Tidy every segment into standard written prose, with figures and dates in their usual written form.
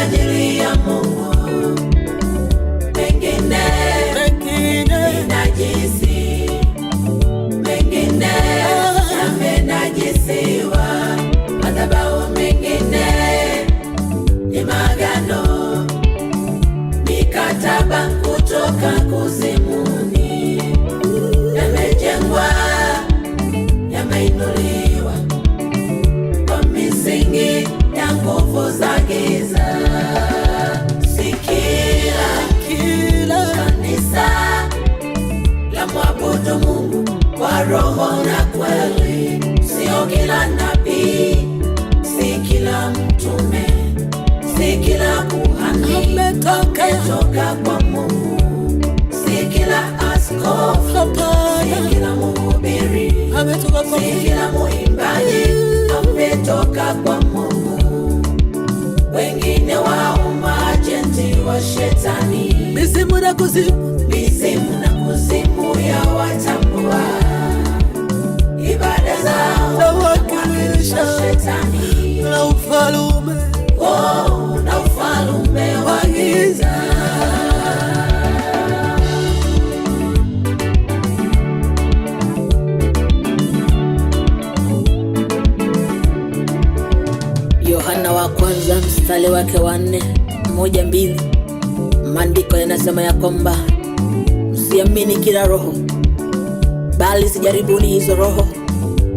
ajili ya Mungu, mengine najisi, mengine yamenajisiwa. Madhabahu mengine ni maagano, mikataba kutoka kuzimuni, yamejengwa, yameinuliwa kwa misingi ya nguvu za giza. Si kila kanisa la mwabudu Mungu kwa roho na kweli, sio kila nabii, si kila mtume, si kila kuhani ametoka kwa Mungu, si kila askofu, si kila mhubiri, si kila muimbaji ametoka kwa Mungu. Wengine wao maajenti wa shetani, mizimu na kuzimu ya watambua, ibada zao zawakilisha shetani na ufalume wa giza. Yohana wa kwanza mstari wake wa 4:1-2, maandiko yanasema ya kwamba msiamini kila roho, bali sijaribuni hizo roho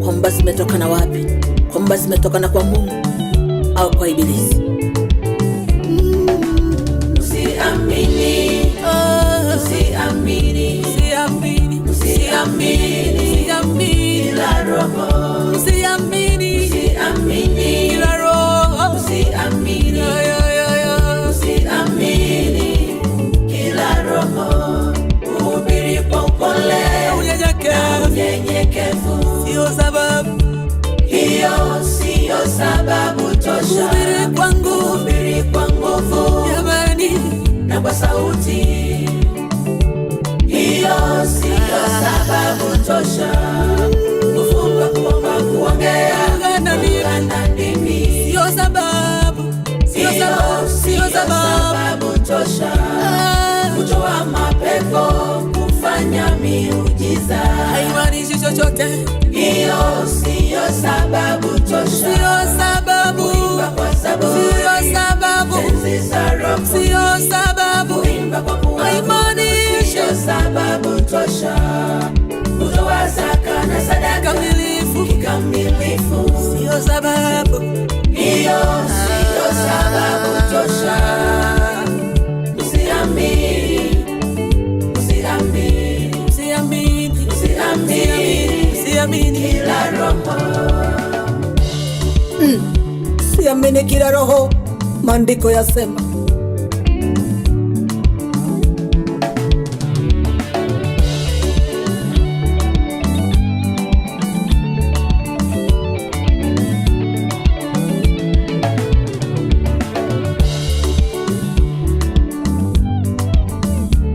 kwamba zimetokana wapi, kwamba zimetokana kwa Mungu au kwa Ibilisi. Msiamini kila roho, msiamini kila roho, msiamini kila roho. Uhubiri kwa upole na unyenyekevu, hiyo siyo sababu tosha. Uhubiri kwa nguvu na kwa sauti, hiyo siyo sababu tosha. Kufunga, kuomba, kuongea na ndimi, siyo sababu tosha. Kutoa mapepo, kufanya miujiza, haimaanishi chochote. Hiyo siyo sababu tosha. Kuimba kwa sababu, tenzi za roho, siyo sababu. Kuimba kwa kuabudu, haimaanishi sababu tosha. Kutoa zaka na sadaka kikamilifu, siyo sababu. Hiyo siyo sababu tosha. Msiamini kila roho. Siamini kila roho, maandiko yasema.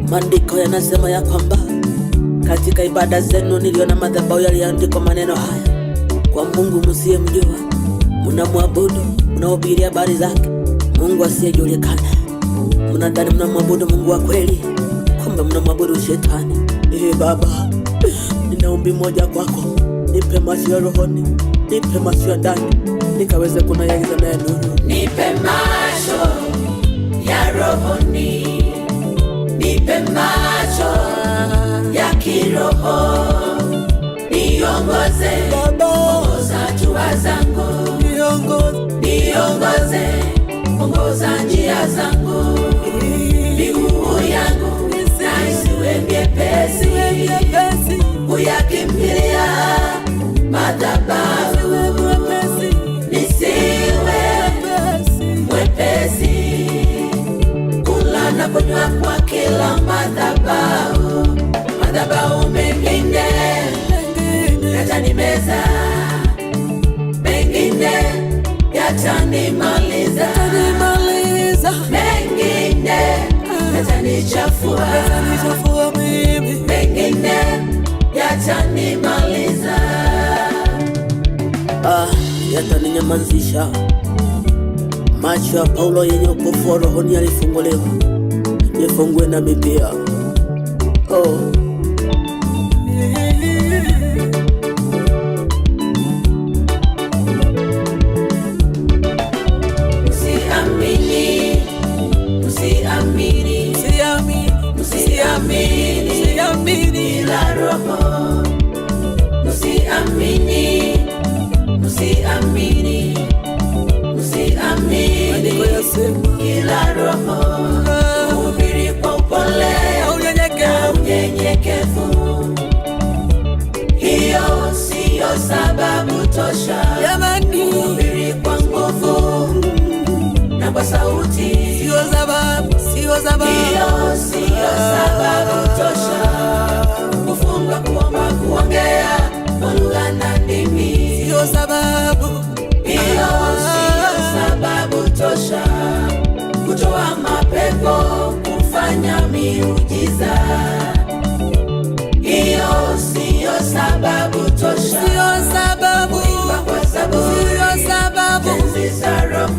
Maandiko yanasema ya kwamba katika ibada zenu niliona madhabahu yaliandikwa maneno haya: kwa Mungu msiyemjua mnamwabudu, mnahubiri habari zake Mungu asiyejulikana. Mnadhani mnamwabudu Mungu wa kweli, kumbe mnamwabudu shetani. Baba, nina ombi moja kwako, nipe macho ya rohoni, nipe macho ya ndani, nikaweze kunayagiza naye nuru. Nipe macho ya rohoni, nipe macho ya kiroho, niongoze, ongoza hatua zangu, niongoze, ongoza njia zangu, miguu yangu na isiwe myepesi, kuyakimbilia madhabahu, nisiwe mwepesi, kula na kunywa kwa kila madhabahu. Madhabahu mengine yatanimeza, mengine yatanimaliza, mengine yatanichafua, mengine yatanimaliza, yataninyamazisha. Macho ya Paulo yenye upofu wa rohoni yalifunguliwa, nifungue nami pia. Msiamini ila Roho, msiamini ila Roho, hubiri kwa upole na unyenyekevu. Hiyo siyo sababu tosha, hubiri kwa nguvu na kwa sauti. Hiyo siyo sababu tosha, kufunga, kuomba, kuongea kwa lugha na ndimi. Hiyo siyo sababu tosha, kutoa mapepo, kufanya miujiza. Hiyo siyo sababu tosha, kuimba kwa zaburi, tenzi za Roho,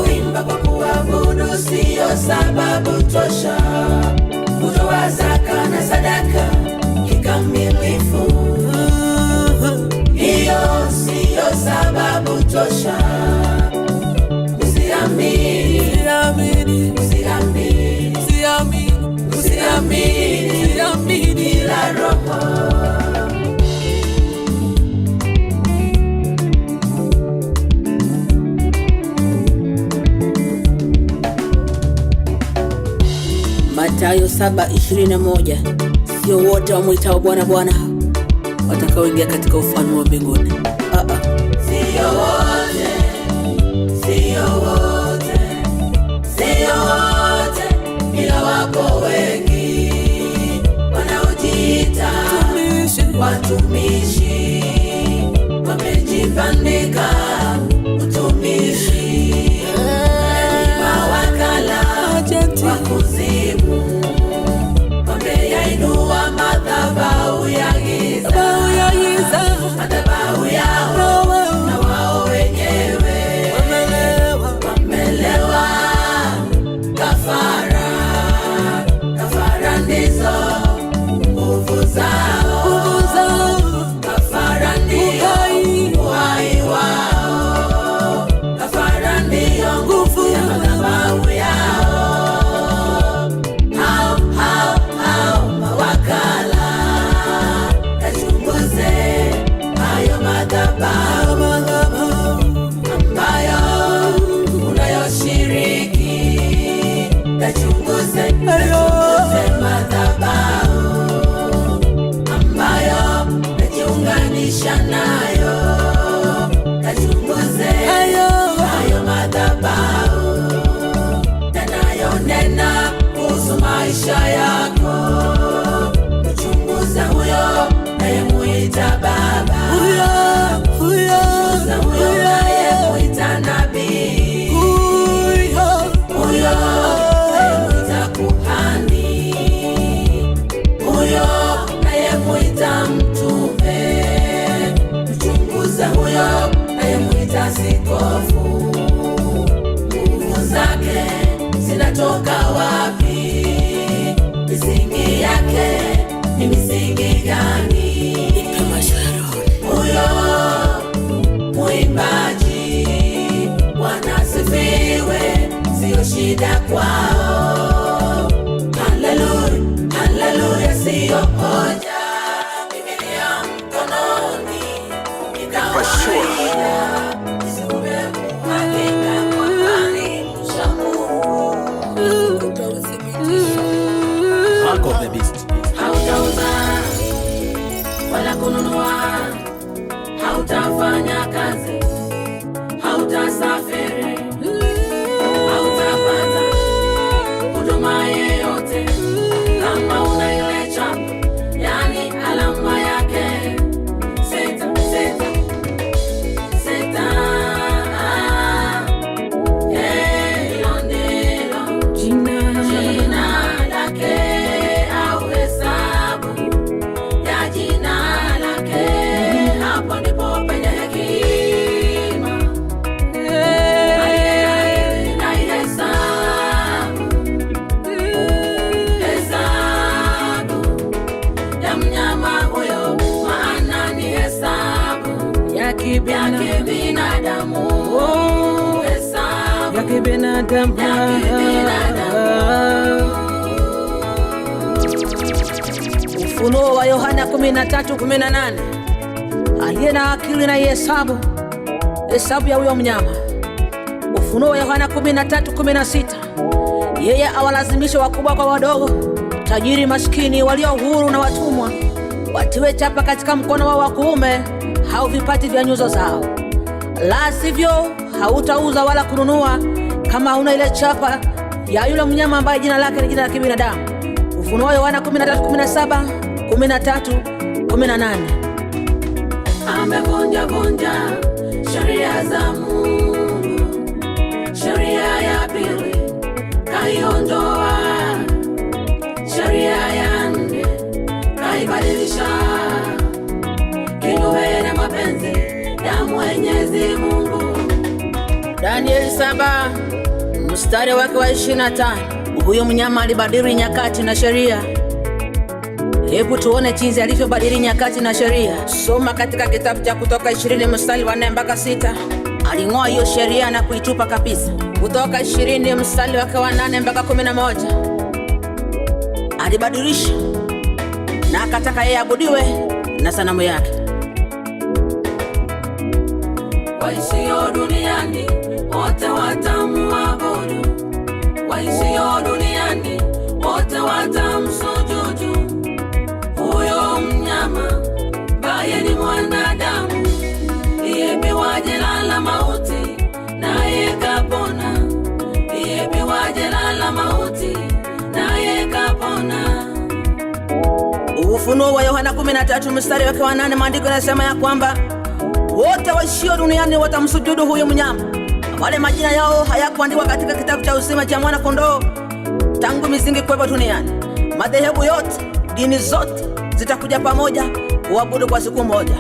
kuimba kwa kuabudu. Siyo sababu tosha, kutoa zaka na sadaka kikamilifu. Hiyo siyo sababu tosha, usiamini ila Roho. Mathayo 7:21, sio wote wamwitao Bwana Bwana watakaoingia katika ufalme wa mbinguni. Sio wote, ila wapo wengi wanaojiita watumishi, wamejibandika utumishi, ni mawakala wa kuzimu, wameyainua madhabahu ya giza, madhabahu yao na wao wenyewe wamelewa. Kafara ndizo nguvu zao, kafara ndio uhai wao, kafara ndio nguvu ya madhabahu yao. Hao mawakala, yachunguze hayo madhabahu ambayo unayoshiriki, yachunguze madhabahu ambayo najiunganisha nayo, yachunguze hayo madhabahu yanayonena kuhusu maisha yako. Mchunguze huyo nayemuita Baba, mchunguze huyo nayemuita nabii, huyo nayemuita kuhani, huyo nayemuita mtume. Mchunguze huyo nayemuita askofu, nguvu zake zinatoka wapi? Misingi yake ni misingi gani? Huyo muimbaji, Bwana asifiwe, siyo shida kwao. Haleluya, haleluya, siyo hoja. Biblia mkononi ni kawaida, isiwe uhakika kwamba ni mcha Mungu. Hautauza wala kununua, hautafanya kazi, hautasafiri, hautapata kibinadamu. Ufunuo wa Yohana 13:18. Aliye na akili na hesabu ya huyo mnyama. Ufunuo wa Yohana 13:16. Yeye awalazimisha wakubwa kwa wadogo, tajiri maskini, walio huru na watumwa, watiwe chapa katika mkono wao wa kuume au vipati vya nyuso zao, la sivyo hautauza wala kununua kama hauna ile chapa ya yule mnyama ambaye jina lake ni jina la kibinadamu. Ufunuo wa Yohana 13:17, 13, 18. Amevunja sheria za Mungu, sheria ya pili kaiondoa, sheria ya nne kaibadilisha kinyume na mapenzi ya Mwenyezi Mungu. Danieli 7 mstari wake wa 25. Huyo mnyama alibadili nyakati na sheria. Hebu tuone jinsi alivyobadili nyakati na sheria. Soma katika kitabu cha Kutoka 20 mstari wa 4 mpaka 6. Aling'oa hiyo sheria na kuitupa kabisa. Kutoka 20 mstari wake wa 8 mpaka 11. Alibadilisha na akataka yeye abudiwe na sanamu yake. Waishio duniani wote watamuabudu, waishio duniani wote watamsujudu huyo mnyama ambaye ni mwanadamu, aliyepewa jina la mauti naye kapona, aliyepewa jina la mauti naye kapona. Ufunuo wa Yohana 13 mstari wake wa 8, maandiko yanasema ya kwamba wote waishio duniani watamsujudu huyo mnyama, wale majina yao hayakuandikwa katika kitabu cha uzima cha mwana kondoo tangu misingi kuwepo duniani. Madhehebu yote, dini zote zitakuja pamoja kuabudu kwa siku moja.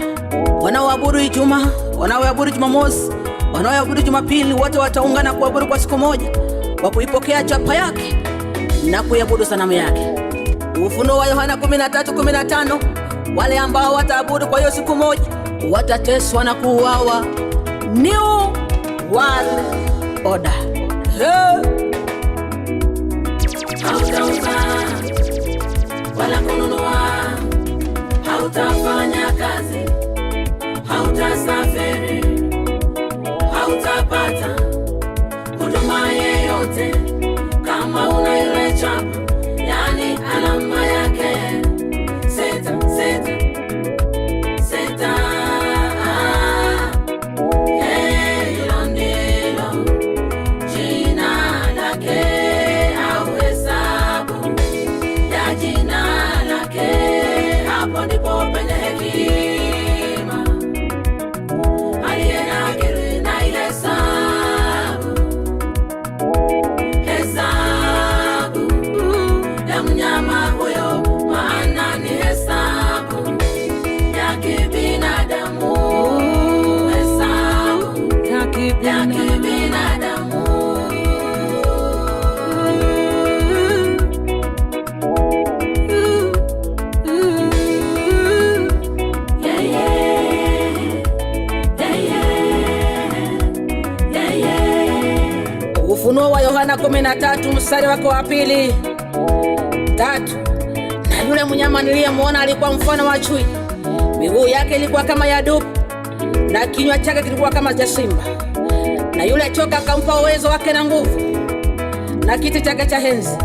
Wanaoabudu Ijumaa, wanaoabudu Jumamosi, wanaoabudu Jumapili, wote wataungana kuabudu kwa siku moja kwa kuipokea chapa yake na kuabudu sanamu yake. Ufunuo wa Yohana 13:15. Wale ambao wataabudu kwa hiyo siku moja watateswa na kuuawa. New World Order. Hautauza wala kununua, hautafanya kazi, hautasafiri, hautapata huduma yeyote kama una ile chapa, yani alama yake seta. Hilo ndilo jina lake au hesabu ya jina lake, hapo ndipo penye hekima. Aliye na akili na ile hesabu ya mnyama huyo, maana ni hesabu ya kibinadamu, hesabu ya kibinadamu. Ufunuo wa Yohana 13 mstari wake wa 2, 3. Na yule mnyama niliyemwona alikuwa mfano wa chui, miguu yake ilikuwa kama ya dubu na kinywa chake kilikuwa kama cha simba. Na yule choka akampa uwezo wake na nguvu na kiti chake cha enzi.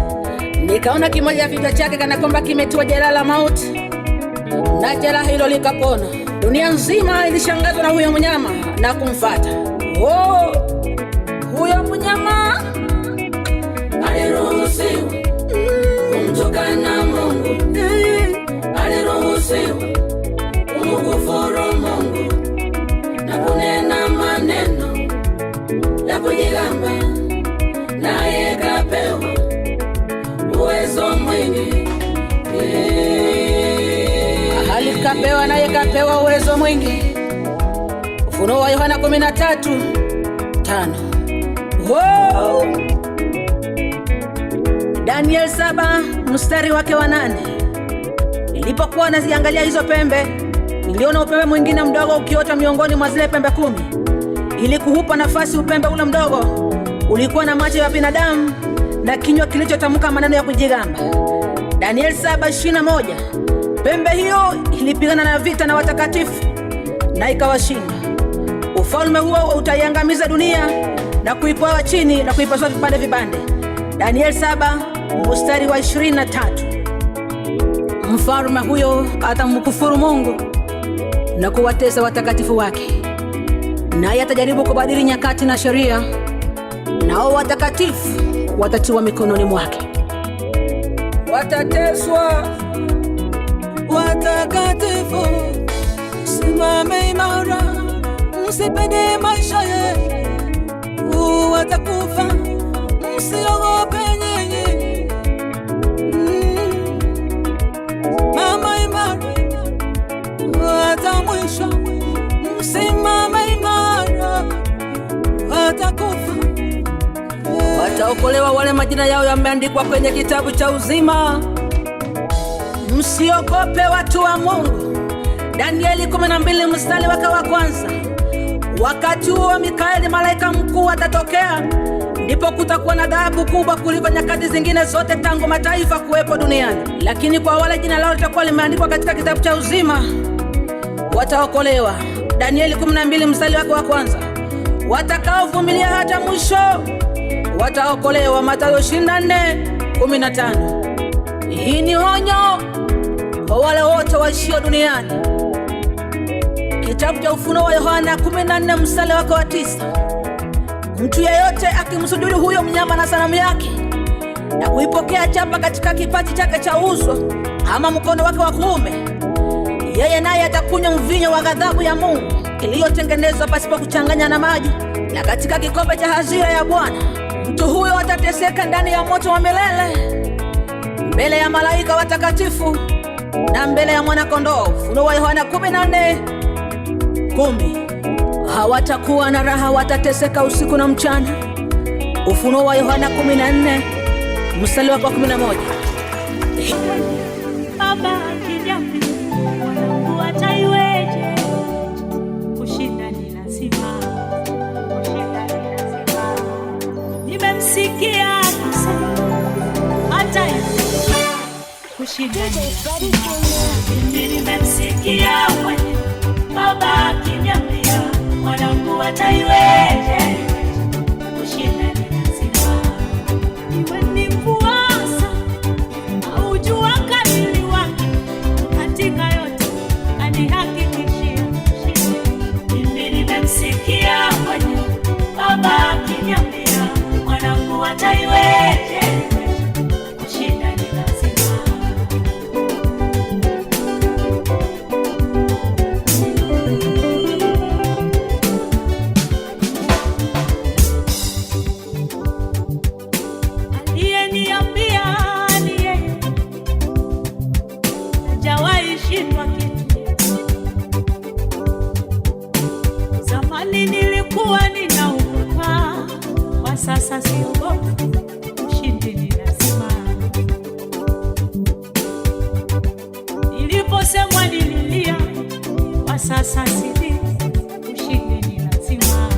Nikaona kimoja ya vichwa chake kana kwamba kimetiwa jeraha la mauti, na jeraha hilo likapona. Dunia nzima ilishangazwa na huyo mnyama na kumfuata. Huyo mnyama aliruhusiwa kumtukana Mungu, aliruhusiwa kumkufuru Mungu na kunena maneno ya kujigamba, naye kapewa uwezo mwingi. Alikapewa naye kapewa uwezo mwingi. Ufunuo wa Yohana 13:5. Daniel 7 mstari wake wa 8. Nilipokuwa naziangalia hizo pembe, niliona upembe mwingine mdogo ukiota miongoni mwa zile pembe 10, ili kuupa nafasi upembe ule mdogo ulikuwa na macho ya binadamu na kinywa kilichotamka maneno ya kujigamba. Danieli 7:21. Pembe hiyo ilipigana na vita na watakatifu na ikawashinda. Ufalme huo utaiangamiza dunia na kuipoa chini na kuipasua vipande vipande. Danieli 7:23. Mfalme huyo atamkufuru Mungu na kuwatesa watakatifu wake, naye atajaribu kubadili nyakati na sheria, nao watakatifu watatiwa mikononi mwake. Watateswa watakatifu, simame imara, msipende maisha yenu. Watakufa, msiogope nyinyi. Mama imara, watamwisho, msimame imara, watakufa. Wataokolewa wale majina yao yameandikwa kwenye kitabu cha uzima. Msiogope watu wa Mungu. Danieli 12 mstari wake wa kwanza. Wakati huo Mikaeli malaika mkuu atatokea, ndipo kutakuwa na adhabu kubwa kuliko nyakati zingine zote tangu mataifa kuwepo duniani. Lakini kwa wale jina lao litakuwa limeandikwa katika kitabu cha uzima, wataokolewa. Danieli 12 mstari wake wa kwanza. Watakaovumilia hata mwisho wataokolewa. Mathayo 24:15. Hii ni onyo kwa wale wote waishio duniani. Kitabu cha Ufunuo wa Yohana 14 mstari wake wa 9. Mtu yeyote akimsujudu huyo mnyama na sanamu yake na kuipokea chapa katika kipaji chake cha uso ama mkono wake wa kuume, yeye naye atakunywa mvinyo wa ghadhabu ya Mungu iliyotengenezwa pasipo kuchanganya na maji, na katika kikombe cha hasira ya Bwana. Mtu huyo atateseka ndani ya moto wa milele mbele ya malaika watakatifu na mbele ya mwana-kondoo. Ufunuo wa Yohana 14:10. Hawatakuwa na raha, watateseka usiku na mchana. Ufunuo wa Yohana 14 mstari wa 11. Baba akiniambia mwanangu ataiweje, kushinda ni lazima, kushinda ni lazima. Nimemsikia akisema ataiweje, kushinda ni lazima. Nimemsikia mwenye baba akiniambia mwanangu ataiweje, kushinda ni lazima. Iwe ni kuasa au jua kali wake, katika yote kanihakikishia kushinda. Mimi nimemsikia mwenye baba akiniambia mwanangu ataiweje, kushinda ni lazima. Zamani nilikuwa ninaogopa, kwa sasa siogopi, ushindi ni lazima. Niliposemwa nililia, kwa sasa sili, ushindi ni lazima.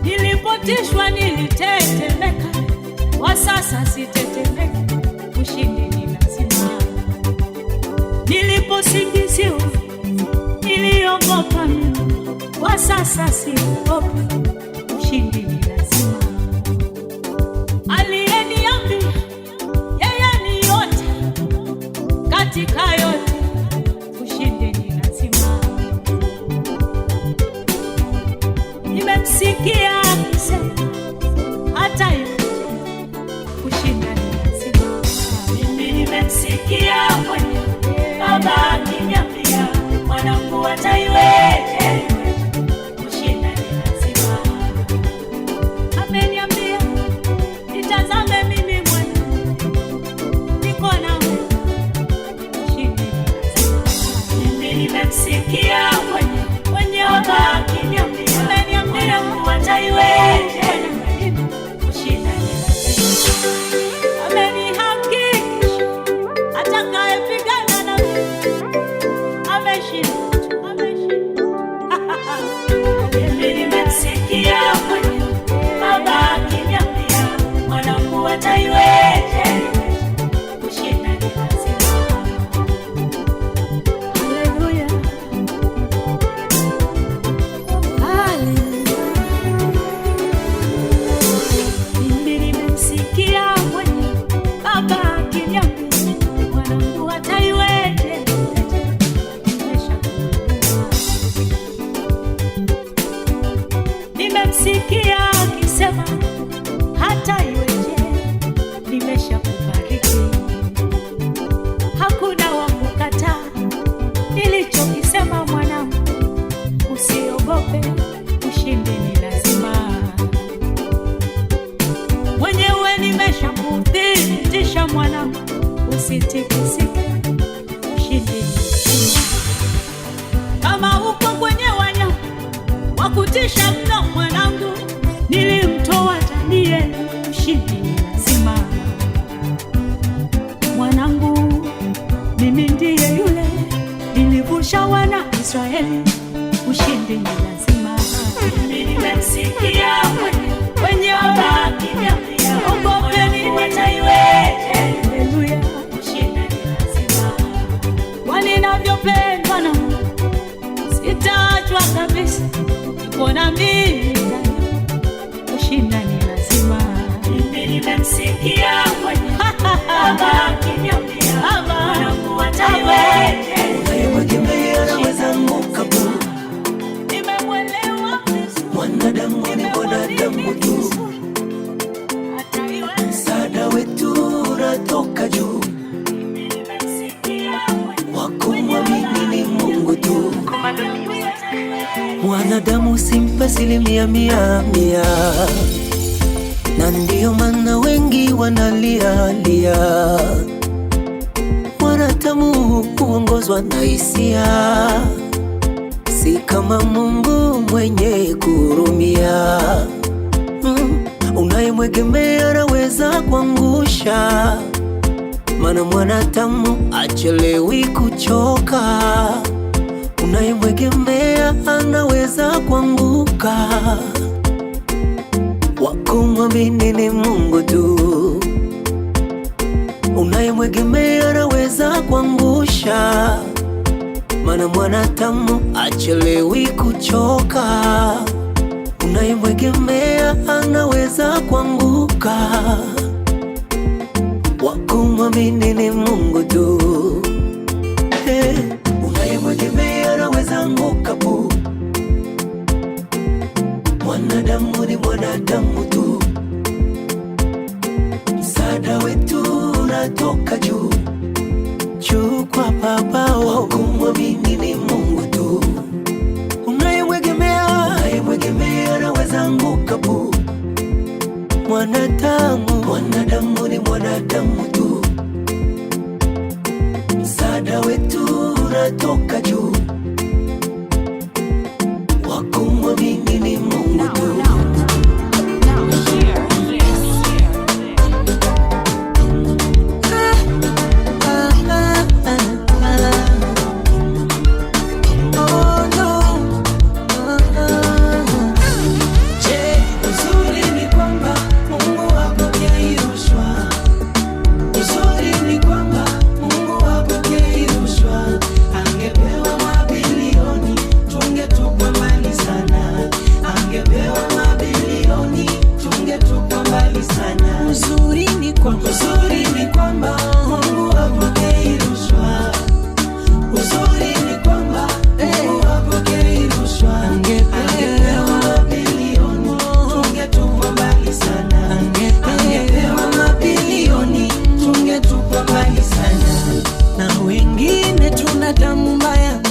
Nilipotishwa nilitetemeka, kwa sasa sitetemeka, ushindi ni lazima. Niliposingiziwa niliogopa mimi, kwa sasa siogopi, ushindi ni lazima. Aliyeniambia yeye ni yote katika yote, ushindi ni lazima. Nimemsikia akisema ataiweje, kushinda ni lazima. Mimi nimemsikia mwenye baba akiniambia mwanangu ataiweje, kushinda ni lazima. kutisha mwanangu, usitikisike, ushindi ni lazima. Kama uko kwenye wanyama wa kutisha mno mwanangu, nilimtoa Danieli, ushindi ni lazima. Mwanangu, mimi ndiye yule nilivusha wana Israeli, ushindi ni lazima. Mimi nimemsikia kwenye ogopeni wataiweje, haleluya, ushindi ni lazima. Waninavyopendwa na Mungu, sitaachwa kabisa, niko na mimi, ushindi ni lazima. Mimi nimemsikia kwenye Mungu wataiweje, unayemwegemea anaweza anguka bu. nimemwelewa Yesu, Mwanadamu ni mwanadamu tu, msaada wetu unatoka juu. Wakumwamini ni Mungu tu. Mwanadamu simpe 100%, na ndiyo maana wengi wanalia. Mwanadamu huongozwa na hisia, si kama Mungu mwenye kuhurumia. Unayemwegemea anaweza kuangusha, maana mwanadamu achelewi kuchoka. Unayemwegemea anaweza kuanguka, wakumwamini ni Mungu tu. Unayemwegemea anaweza kuangusha, maana mwanadamu achelewi kuchoka. Unayemwegemea anaweza kuanguka, wakumwamini ni Mungu tu. Unayemwegemea anaweza anguka bu. Mwanadamu ni mwanadamu tu, msaada wetu unatoka juu kwa Baba. Wakumwamini ni Mungu tu. Unayemwegemea anaweza anguka bu. Mwanadamu ni mwanadamu tu, msaada wetu unatoka juu. Wakumwamini ni Mungu tu.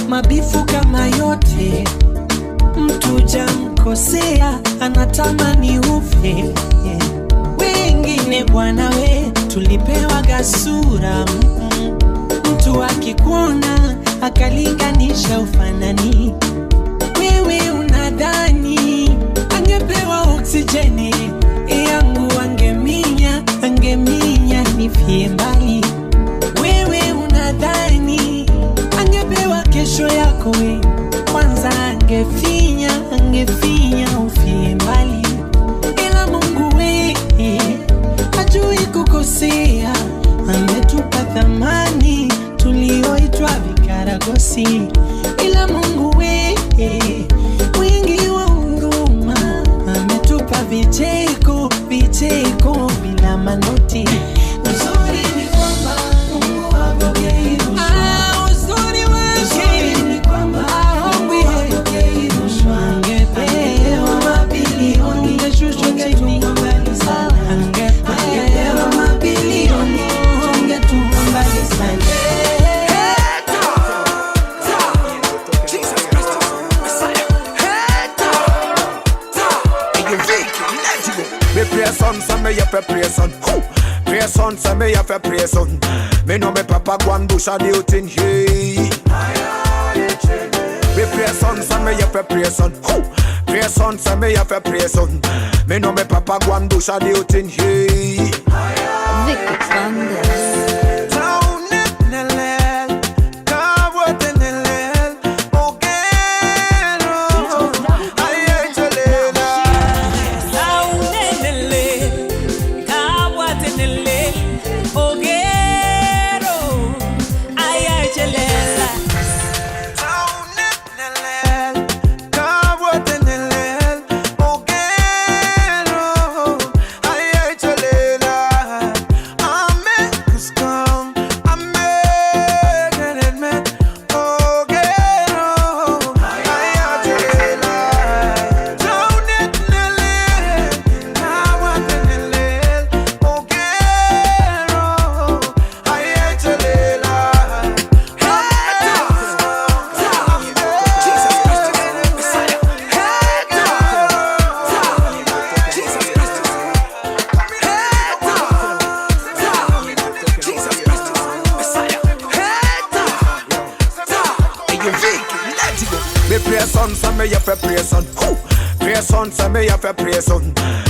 Mabifu kama yote, mtu jamkosea anatamani ufe. Wengine bwana we tulipewa gasura, mtu akikuona akalinganisha ufanani. Wewe unadhani angepewa oksijeni yangu, angeminya nifie mbali. Wewe unadhani angepewa kesho yako, we kwanza angefinya ufie mbali. Ila Mungu we hajui kukosea, ametupa thamani tulioitwa vikaragosi. Ila Mungu we mwingi wa huruma, ametupa vicheko bila manoti. Uzuri ni kwamba Mungu hapokei rushwa. Uzuri ni kwamba Mungu hapokei rushwa. Angepewa mabilioni, tungetupa mbali sana. Angepewa mabilioni, tungetupa mbali sana. Me pray son, me you pray son. Pray son, say me have a pray son. Me know me papa go and do shady thing, hey. Me pray son, say me have a pray son. Pray son, say me have a pray son. Me know me papa go and do shady thing, hey. Vicky Flanders.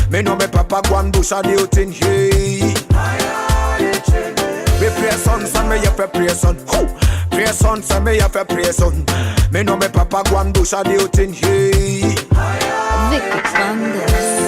Me know me papa go and do shady thing, hey. Me pray son, say me have a pray son. Pray son, say me have a pray son. Me know me papa go and do shady thing, hey. Vicky Flanders.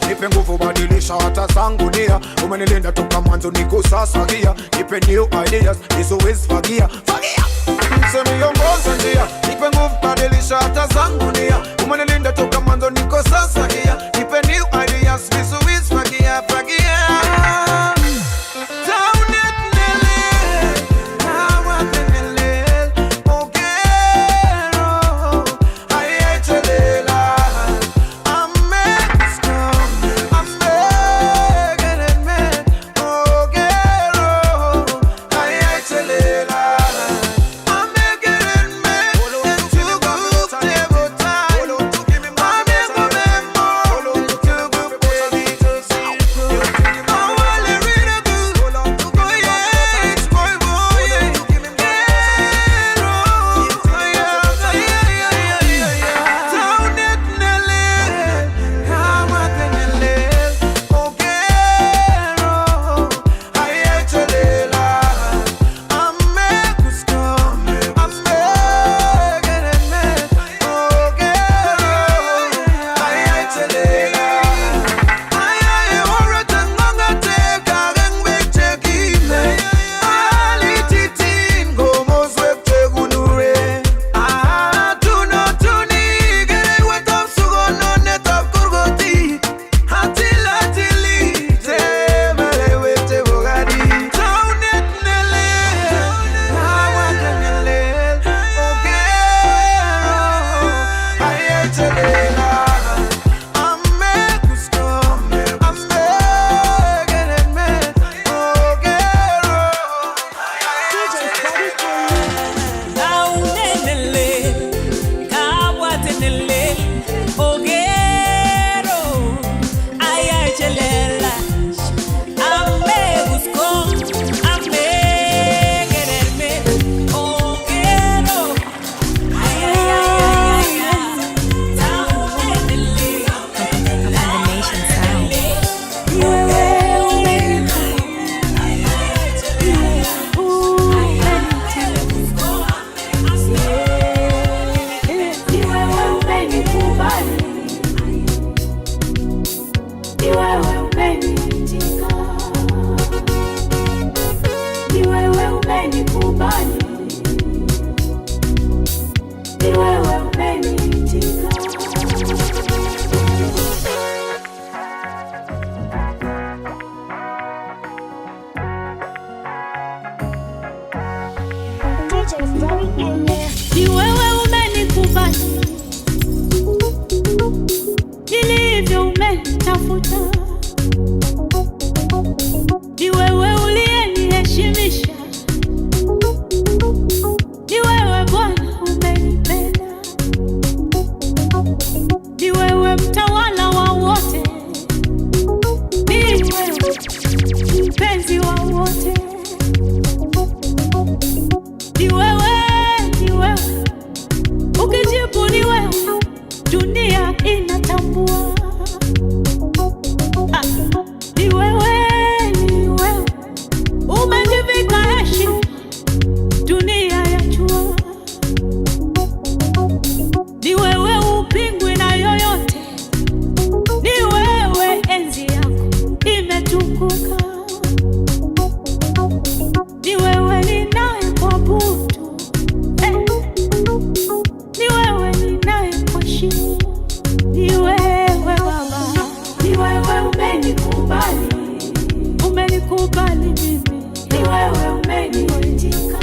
Nipe nguvu badilisha hata zangu nia. Umenilinda toka mwanzo niko sasa gia. Nipe new ideas, nisizofagia. Msemiongoza njia. Nipe nguvu badilisha hata zangu nia. Umenilinda toka mwanzo niko sasa gia. Nipe new ideas, nisizofagia. umenikubali, ni wewe umeniitika. Ni wewe umenikubali, nilivyo umenitafuta. Ni wewe uliyeniheshimisha, ni wewe Bwana umenipenda. Ni wewe mtawala wa wote, ni wewe mpenzi wa wote. Ni wewe, ni wewe, ukijibu ni wewe, dunia inatambua. Ni wewe, ni wewe, umejivika heshima, dunia yajua. Ni wewe upingwi na yoyote, ni wewe enzi yako imetukuka. Ni wewe ninayekuabudu, ni wewe ninayekuheshimu. Ni wewe Baba, Ni wewe umenikubali, umenikubali mimi. ni wewe umeniitika.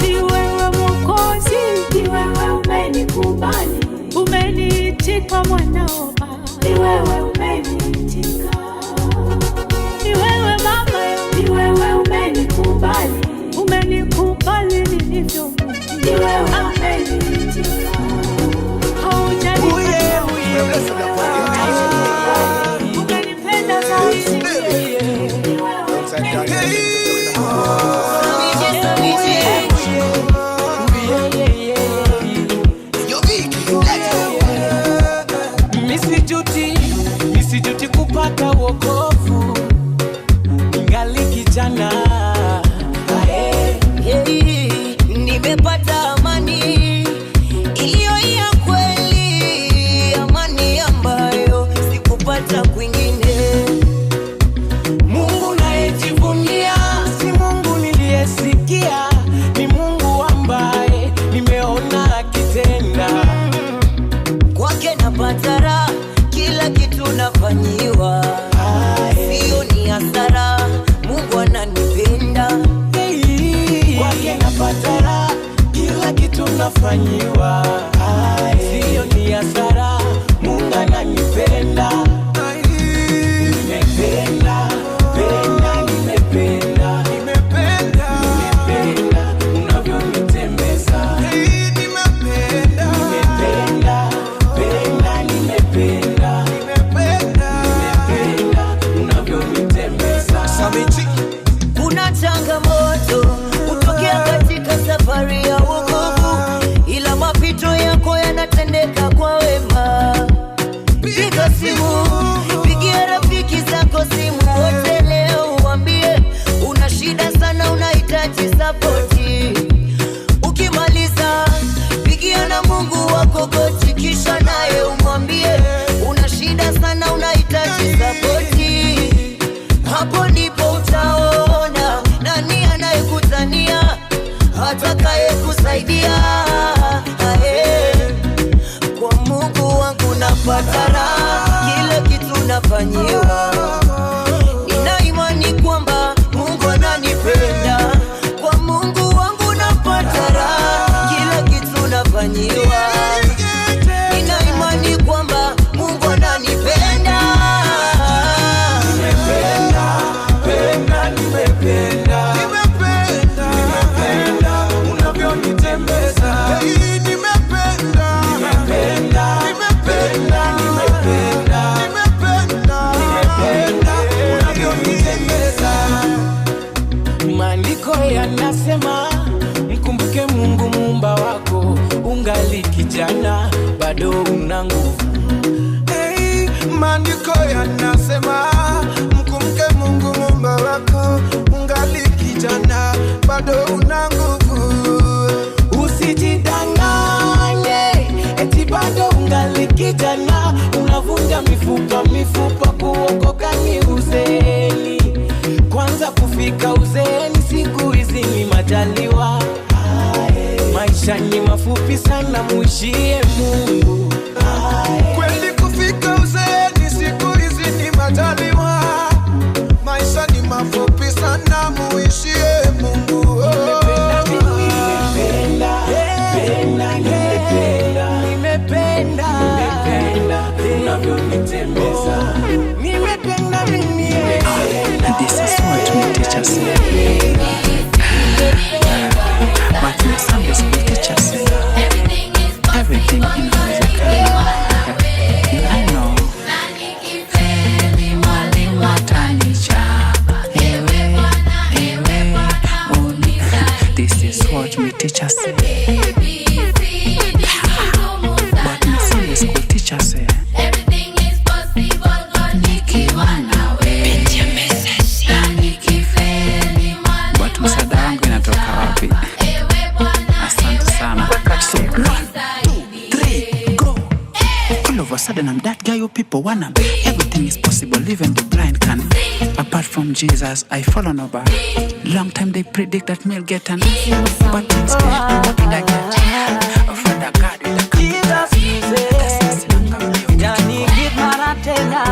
Ni wewe Mwokozi, Ni wewe umenikubali, umeniitika mwanao Baba. ni wewe umeniitika. Ni wewe Baba, Ni wewe umenikubali, umenikubali nilivyo. ni wewe umeniitika. Haujali umenipenda zaidi. Misijuti kupata wokovu, ningali kijana. Nimepata amani iliyo ya kweli, amani ambayo sikupata kwingine. Mungu nayejivunia si Mungu niliyesikia, ni Mungu ambaye nimeona akitenda. Kwake napata raha, kila kitu nafanyiwa, sio ni hasara. Mungu ananipenda, Kwake napata raha, kila kitu nafanyiwa, sio ni hasara. Mungu ananipenda. Nimependa, penda, nimependa, nimependa unavyonitembeza. Nimependa, penda, nimependa unavyonitembeza. kuna changamoto kutokea katika safari ya wokovu, ila mapito yako yanatendeka kwa wema. Piga simu, pigia rafiki zako simu wote leo, uambie una shida sana, unahitaji sapoti. Ukimaliza pigia na Mungu wako goti, kisha naye umwambie una shida sana, unahitaji sapoti. Hapo ndipo utaona nani anayekutania, atakaye kusaidia. Kwa Mungu wangu napata raha, kila kitu nafanyiwa. Nina imani kwamba Mungu ananipenda. Kwa Mungu wangu napata raha, kila kitu nafanyiwa. Nina imani kwamba Mungu ananipenda. Penda, nimependa unavyonitembeza. Nimependa, penda, nimependa unavyonitembeza. Maandiko yanasema mkumbuke Mungu muumba wako, ungali kijana bado una nguvu. Maandiko yanasema mkumbuke Mungu muumba wako, ungali kijana bado una nguvu. Usijidanganye eti bado ungali kijana, unavunja mifupa kuokoka ni uzeeni. Kwanza kufika uzeeni siku hizi ni majali maisha ni mafupi sana, muishie Mungu. Kweli kufika uzeeni siku hizi ni majaliwa. Maisha ni mafupi sana, muishie Mungu. Nimependa unavyonitembeza. Nimependa mimi. And this is what my teacher said. But my Sunday school teacher said everything in music. I know. This is what my teacher said. But my Sunday school teacher said Everything is possible, God nikiwa nawe. but msaada wangu inatoka wapi? Asante sana. So 1, 2, 3, go. All of a sudden I'm that guy you people wanna be. Everything is possible, even the blind can. Apart from Jesus, I follow nobody. Long time they predict that me'll get an but instead, what did I get? Father God with the Jesus is yani gimana tena.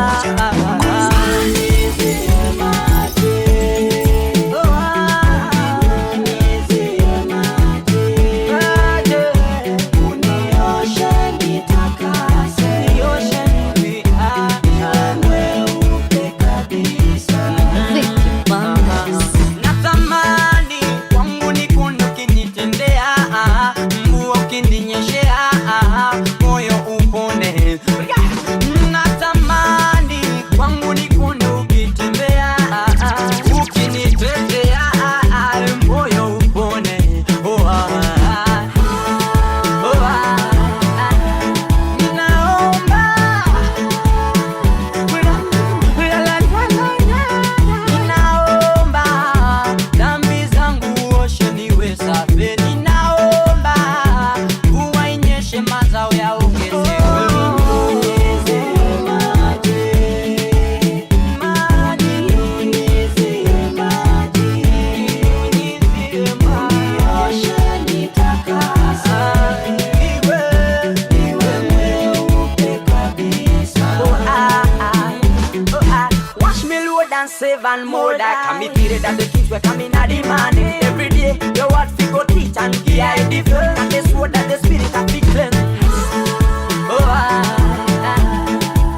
And more that can be period that the things were coming at the man. Every day, your word fi go teach and give I different. And the sword that the spirit have be cleansed.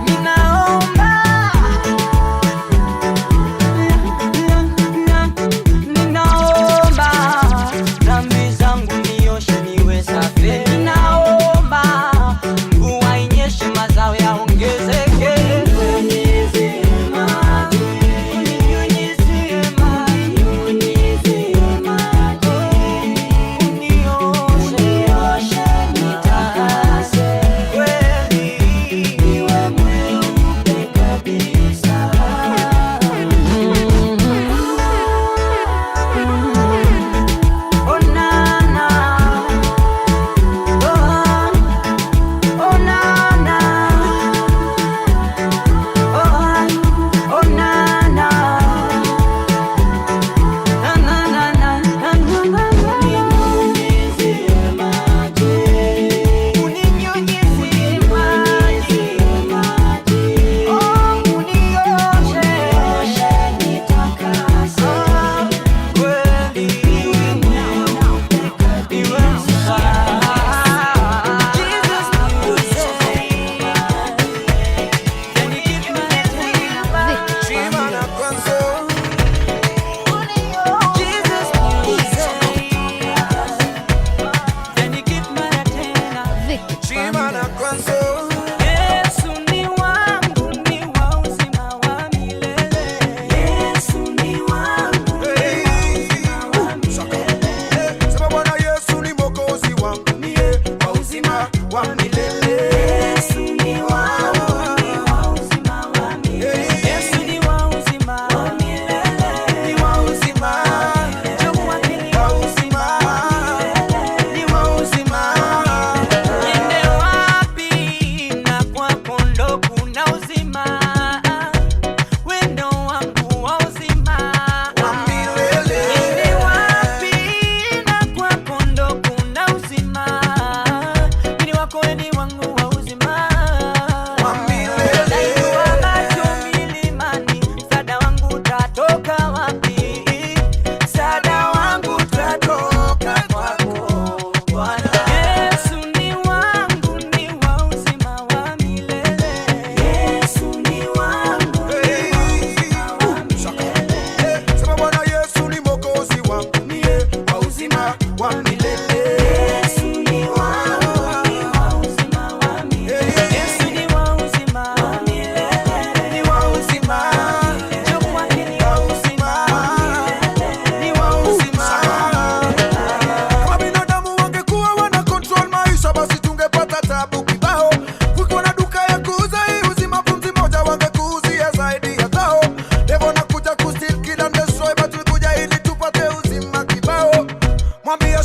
Me naomba, ninaomba, dhambi zangu nioshe niwe safi. Ninaomba, mvua inyeshe mazao yaongezeke.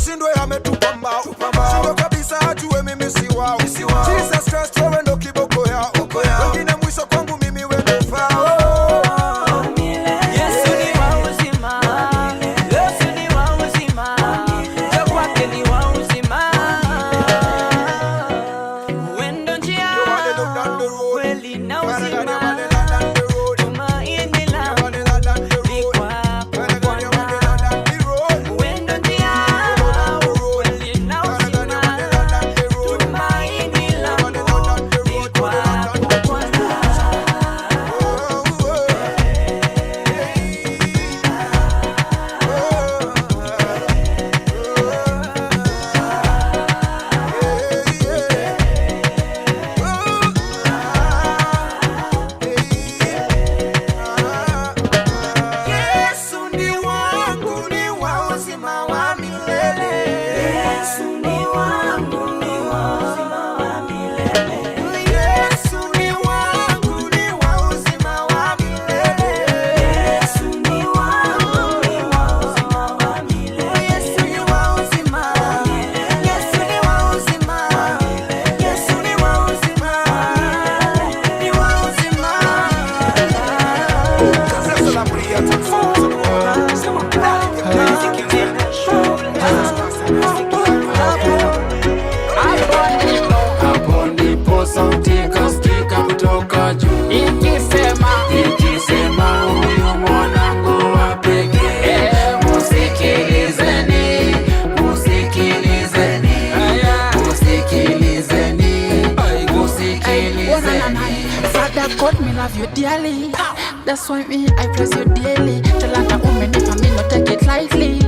ashindwe ametupamba. Shindwe kabisa ajue mimi si wao. Jesus Christ wewe ndo kiboko yao. Wengine mwisho kwangu mimi wewe ndo fao. God, me love you dearly. That's why me, I praise you daily. Talanta umenipa me not take it lightly.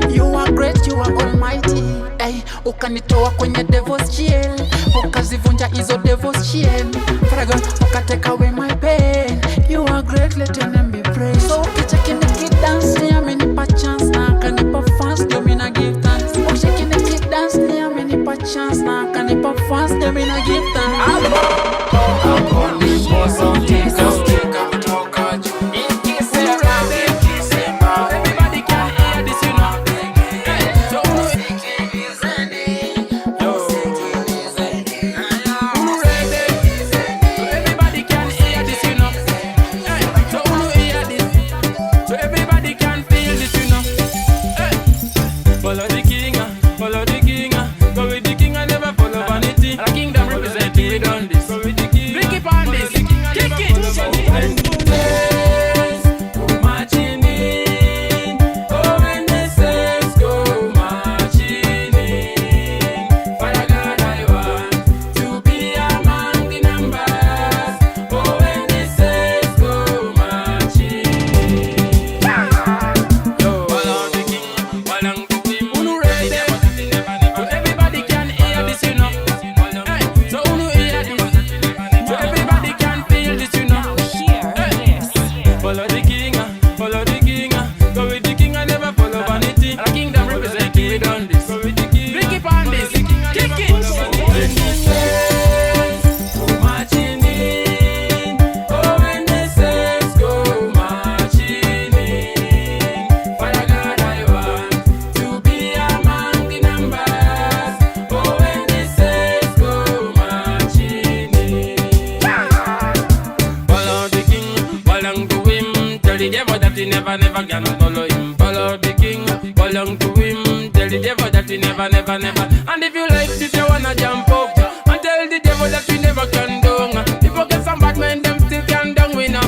You are great, you are almighty. Hey, ukanitoa kwenye devil's jail, ukazivunja hizo devil's chain. Father God, ukatake away my pain. You are great, let your name be praised. So ukicheki nikidance, ni amenipa chance na akanipa fans, ndio mimi na give thanks. Ukicheki nikidance, ni amenipa chance na akanipa fans, ndio mimi na give thanks. Never can follow him, follow the king. Belong to him, tell the devil that we never. And if you like this, you wanna jump up and tell the devil that we never can do. If you get some bad men, them still can down we know.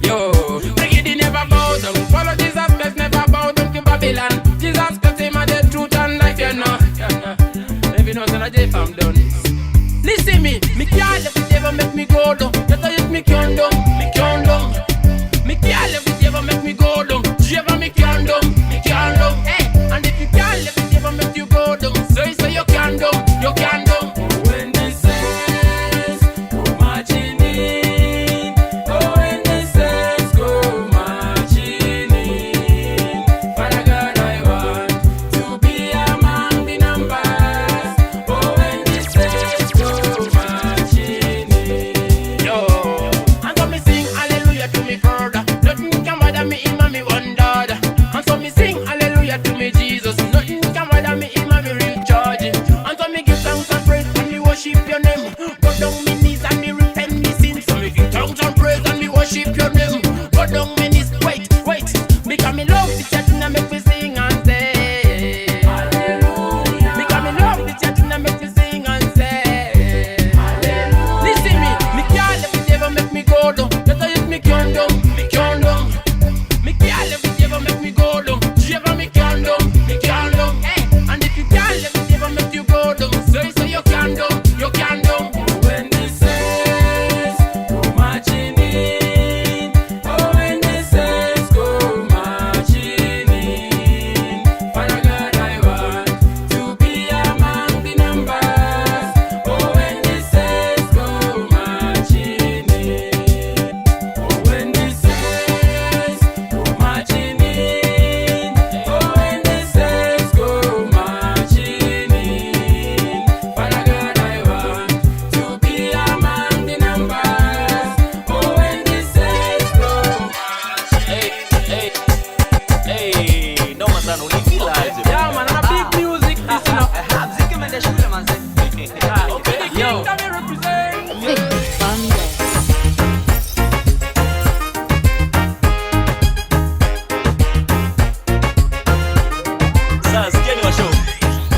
Yo, Brigidi never bow down. Follow Jesus Christ, never bow down to Babylon. Jesus Christ, him and the truth and life, you know. If you know, so that if I'm done. Listen me can't let the devil make me go down. Just if me can't down. Me can't let the devil make me go down. Jehovah, me can't down. Hey, and if you can't let the devil make you go down, so you say you can down. When this says, oh my Jesus. love the church and make me sing and say hallelujah. Because me love the church and make me sing and say hallelujah. Listen me can't let the devil make me go down. That's why me can't down. Me can't let the devil make me go down. Jehovah me can't down. Hey, and if you can't let the devil make you go down, so you can't down. You can't down. When the saints go marching in, oh when the saints go marching in, Father God I want to be among the numbers. Oh when the saints go marching in, oh when the saints go marching in, oh when the saints go marching in, Father God I want to be among the numbers. Oh when the saints go marching. Hey, no man sana unifila aje. Yeah man, and a big music this you know. Mziki umeenda shule manze. Okay, the kingdom we represent. Vic Bandes. Sasa sikieni wa show.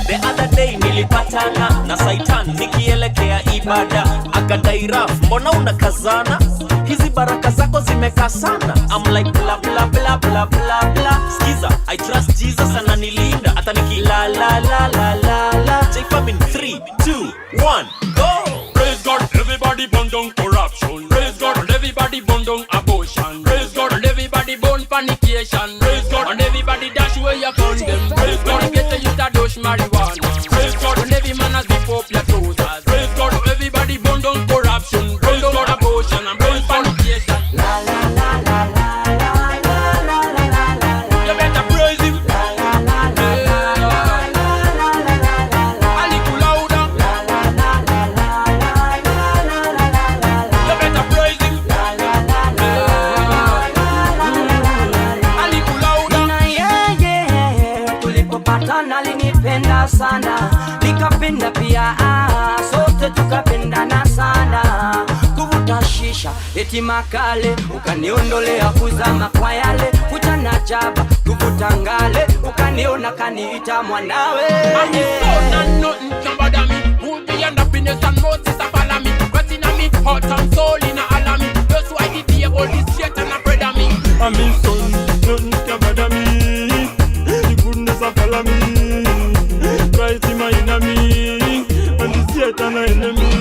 The other day nilipatana na Saitan nikielekea ibada, akadai raf, mbona unakazana? Hizi baraka zako zimekaa sana. I'm like bla bla bla bla bla bla. Skiza, I trust Jesus ananilinda hata nikila la la la la la. J-Fam in 3, 2, 1, go! Praise God, everybody burn down corruption. Praise God, and everybody burn down abortion. Praise God, and everybody burn fornication. Praise God, and everybody dash away your condom. Praise God, get the youth a dose marijuana. Praise God, and every man has been up your trousers. Praise God, everybody burn down corruption. Burn down abortion and burn fornication. La la la la la la la la la la la. You better praise him. La la la la la la la la la la la. A little louder. La la la la la la la la la la. You better praise him. La la la la la la. A little louder. Na yeye tulipopatana alinipenda sana, nikapenda pia, sote tukapendana sana. Kuvuta shisha eti makale, ukaniondolea kuzama kwa yale, kuchana jaba kuvuta ngale, ukaniona kaniita mwanawe. I'm his son and nothing can bother me. Who be end up in the sun, Moses a follow me. What's in a me, heart and soul in a all of me. That's why the devil is shit and a bread of me. I'm his son, nothing can bother me. The goodness of follow me. Christ in my enemy, and the Satan an enemy.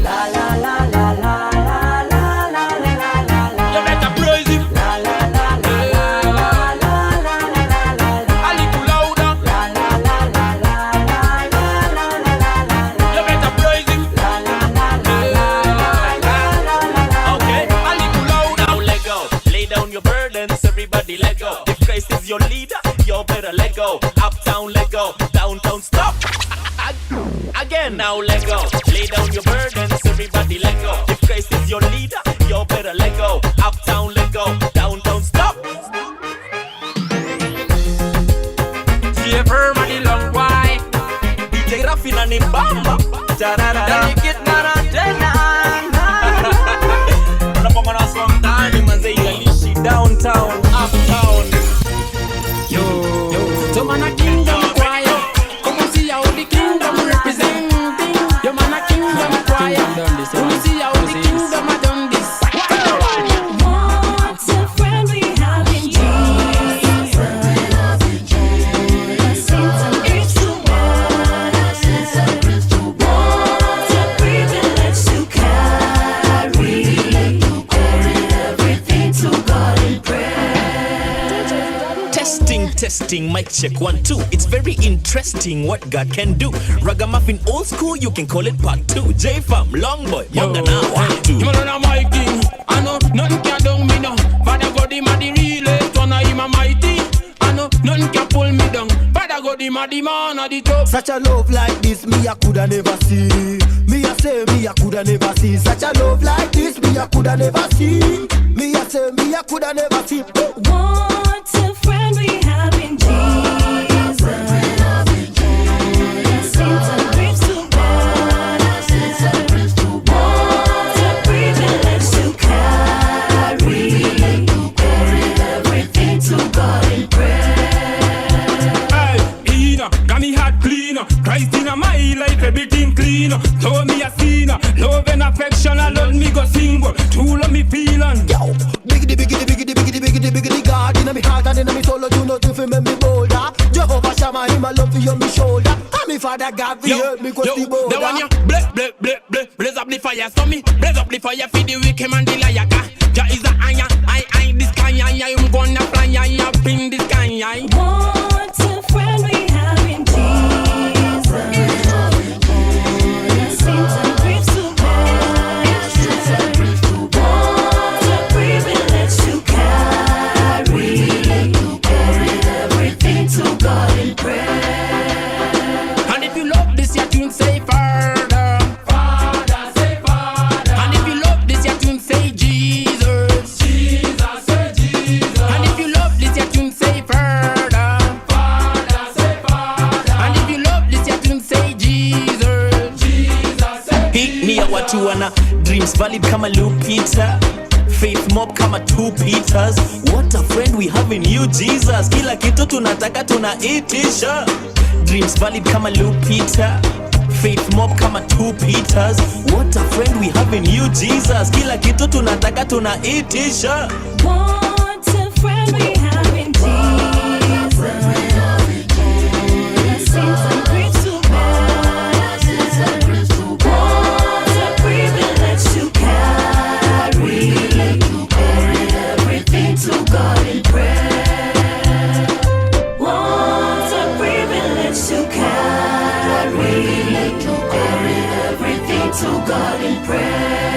La la la la la la la la la la la. You better praise him. La la la la la la la la la la. A little louder. La la la la la la la la la la. You better praise him. La la la la la la la la. Okay, A little louder. now let go. Lay down your burdens, everybody let go. If Christ is your leader, you better let go. Uptown let go, downtown stop. Again, now let go. Lay down your burdens, everybody let go. If Christ is your leader, you better let go. Uptown let go, downtown stop. She firm and the long way. DJ Rafina ni bamba. Delicate Maratena. Unaponga na song tani manze yalishi downtown, uptown. So man a kingdom choir. Come and see how the kingdom representing. Your man a kingdom choir. Come and see how the kingdom a done this. What's a friend we have in Jesus? It's the one. What a privilege to carry everything to God in prayer. Testing, mic check 1, 2. It's very interesting what God can do. Ragamuffin old school, you can call it part 2. J-Fam, long boy, Monga now, 1, 2. You know my king. I know nothing can down me now. Father God him a the realest one, him a mighty. I know nothing can pull me down. Father God him a the man of the top. Such a love like this, me I coulda never see. Me I say, me I coulda never see. Such a love like this, me I coulda never see. Me I say, me I coulda never see. What a friend we have in Jesus. Seems a bridge to God. What a privilege to carry everything to God in prayer. well, true love me feeling. Yo, biggity God inna me heart and inna me soul. Do nothing for make me bolder. Jehovah Shammah, him a love for you on me shoulder. And me Father God for help me cross the border. The one you blaze up the fire. So me blaze up the fire for the wicked man, the liar. Jah is a iron, I this kind, I'm gonna fly up in this kind. What a friend we have in Jesus. All our sins and griefs to bear. What a privilege to carry everything to God in prayer. And if you love this, your tune say Father. Father, say Father. And if you love this, your tune say Jesus. Jesus, say Jesus. And if you love this, your tune say Father. Father, say Father. And if you love this, your tune say Jesus. Jesus, say Hit me a watu wana dreams valid kama Lupita, faith mob kama 2 Peters. What a friend we have in you Jesus. Kila kitu tunataka tunaitisha. Dreams valid kama Lupita, faith mob kama 2 Peters. What a friend we have in you Jesus. Kila kitu tunataka tunaitisha. What a friend we have in Jesus. All our sins and griefs to bear. What a privilege to carry everything to God in prayer. What a privilege to carry everything to God in prayer.